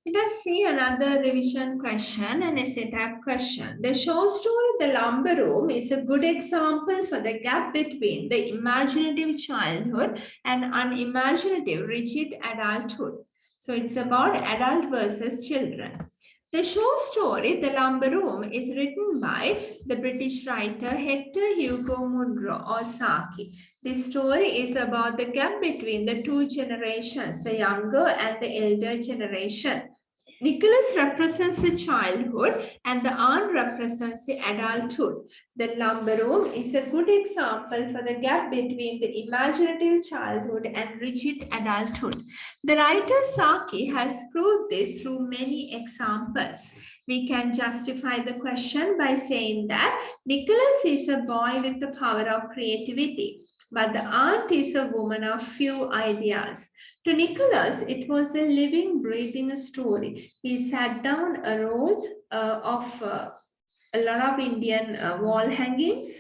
Let us see another revision question and a setup question. The short story The Lumber Room is a good example for the gap between the imaginative childhood and unimaginative rigid adulthood. So it's about adult versus children. The short story The Lumber Room is written by the British writer Hector Hugo Munro or Saki. This story is about the gap between the two generations, the younger and the elder generation. Nicholas represents the childhood and the aunt represents the adulthood. The lumber room is a good example for the gap between the imaginative childhood and rigid adulthood. The writer Saki has proved this through many examples. We can justify the question by saying that Nicholas is a boy with the power of creativity, but the aunt is a woman of few ideas. To Nicholas, it was a living, breathing story. He sat down a roll of a lot of Indian wall hangings.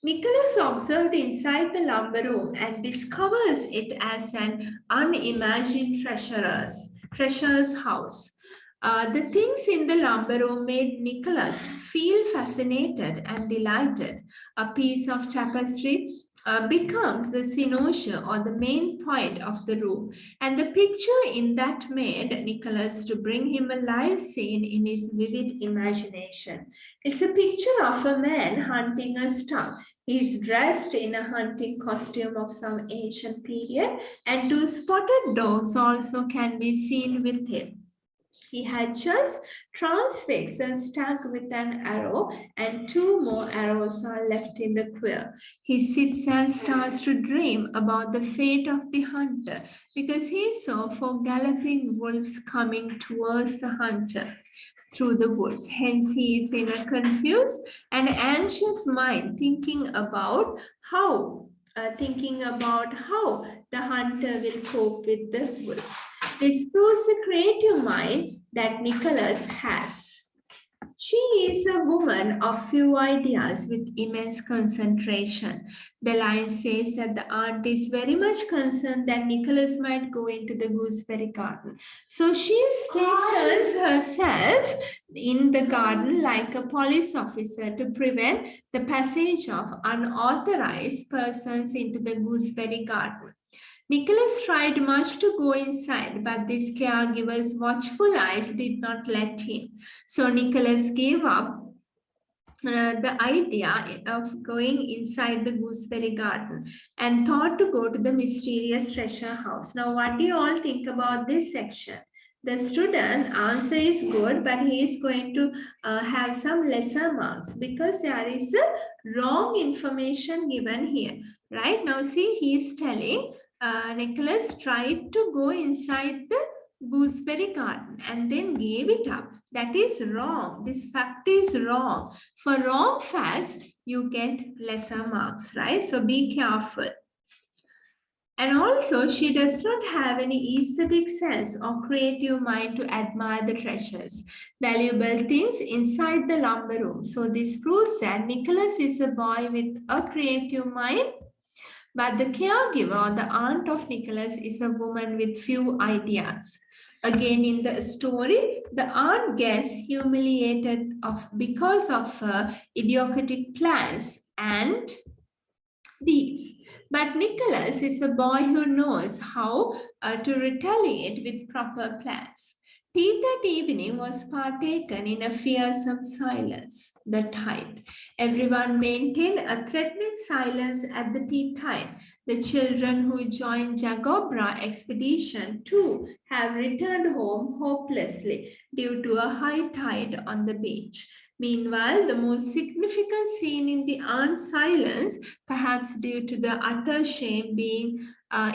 Nicholas observed inside the lumber room and discovers it as an unimagined treasurer's house. The things in the lumber room made Nicholas feel fascinated and delighted. A piece of tapestry becomes the cynosure or the main point of the room, and the picture in that made Nicholas to bring him a live scene in his vivid imagination. It's a picture of a man hunting a star. He is dressed in a hunting costume of some ancient period, and two spotted dogs also can be seen with him. He had just transfixed a stag with an arrow, and two more arrows are left in the quiver. He sits and starts to dream about the fate of the hunter because he saw four galloping wolves coming towards the hunter through the woods. Hence, he is in a confused and anxious mind, thinking about how the hunter will cope with the wolves. This proves the creative mind that Nicholas has. She is a woman of few ideas with immense concentration. The line says that the aunt is very much concerned that Nicholas might go into the gooseberry garden. So she stations herself in the garden like a police officer to prevent the passage of unauthorized persons into the gooseberry garden. Nicholas tried much to go inside, but this caregiver's watchful eyes did not let him. So Nicholas gave up the idea of going inside the gooseberry garden and thought to go to the mysterious treasure house. Now, what do you all think about this section? The student answer is good, but he is going to have some lesser marks because there is a wrong information given here. Right now, see, he is telling Nicholas tried to go inside the gooseberry garden and then gave it up. That is wrong. This fact is wrong. For wrong facts, you get lesser marks, right? So be careful. And also, she does not have any aesthetic sense or creative mind to admire the treasures, valuable things inside the lumber room. So this proves that Nicholas is a boy with a creative mind, but the caregiver or the aunt of Nicholas is a woman with few ideas. Again, in the story, the aunt gets humiliated because of her idiotic plans and deeds. But Nicholas is a boy who knows how to retaliate with proper plans. Tea that evening was partaken in a fearsome silence, the tide. Everyone maintained a threatening silence at the tea time. The children who joined Jagobra expedition too have returned home hopelessly due to a high tide on the beach. Meanwhile, the most significant scene in the aunt's silence, perhaps due to the utter shame being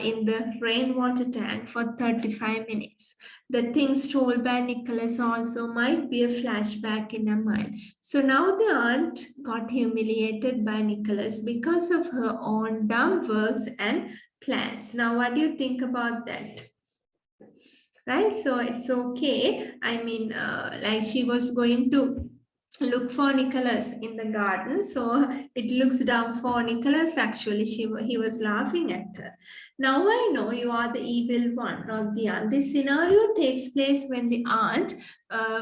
in the rainwater tank for 35 minutes. The things told by Nicholas also might be a flashback in her mind. So now the aunt got humiliated by Nicholas because of her own dumb works and plans. Now, what do you think about that? Right? So it's okay. I mean, like she was going to look for Nicholas in the garden. So it looks down for Nicholas. Actually, he was laughing at her. Now I know you are the evil one, not the aunt. This scenario takes place when the aunt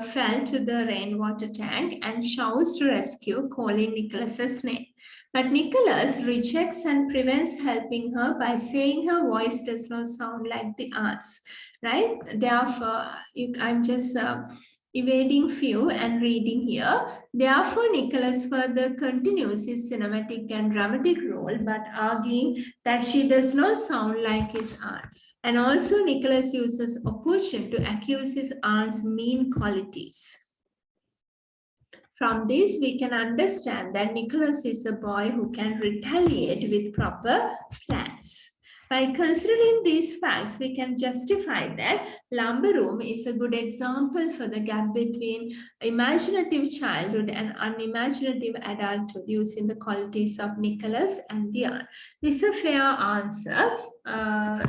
fell to the rainwater tank and shouts to rescue, calling Nicholas's name. But Nicholas rejects and prevents helping her by saying her voice does not sound like the aunt's. Right? Therefore, I'm just evading few and reading here. Therefore, Nicholas further continues his cinematic and dramatic role, but arguing that she does not sound like his aunt. And also, Nicholas uses opportunity to accuse his aunt's mean qualities. From this, we can understand that Nicholas is a boy who can retaliate with proper plans. By considering these facts, we can justify that Lumber Room is a good example for the gap between imaginative childhood and unimaginative adulthood using the qualities of Nicholas and the aunt. This is a fair answer.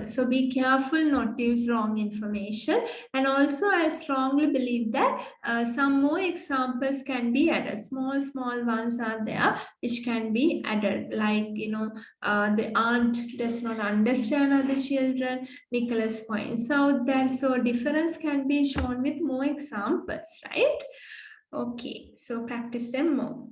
So be careful not to use wrong information. And also, I strongly believe that some more examples can be added. Small ones are there which can be added, like the aunt does not understand other children. Nicholas points out that, so difference can be shown with more examples, right? Okay, so practice them more.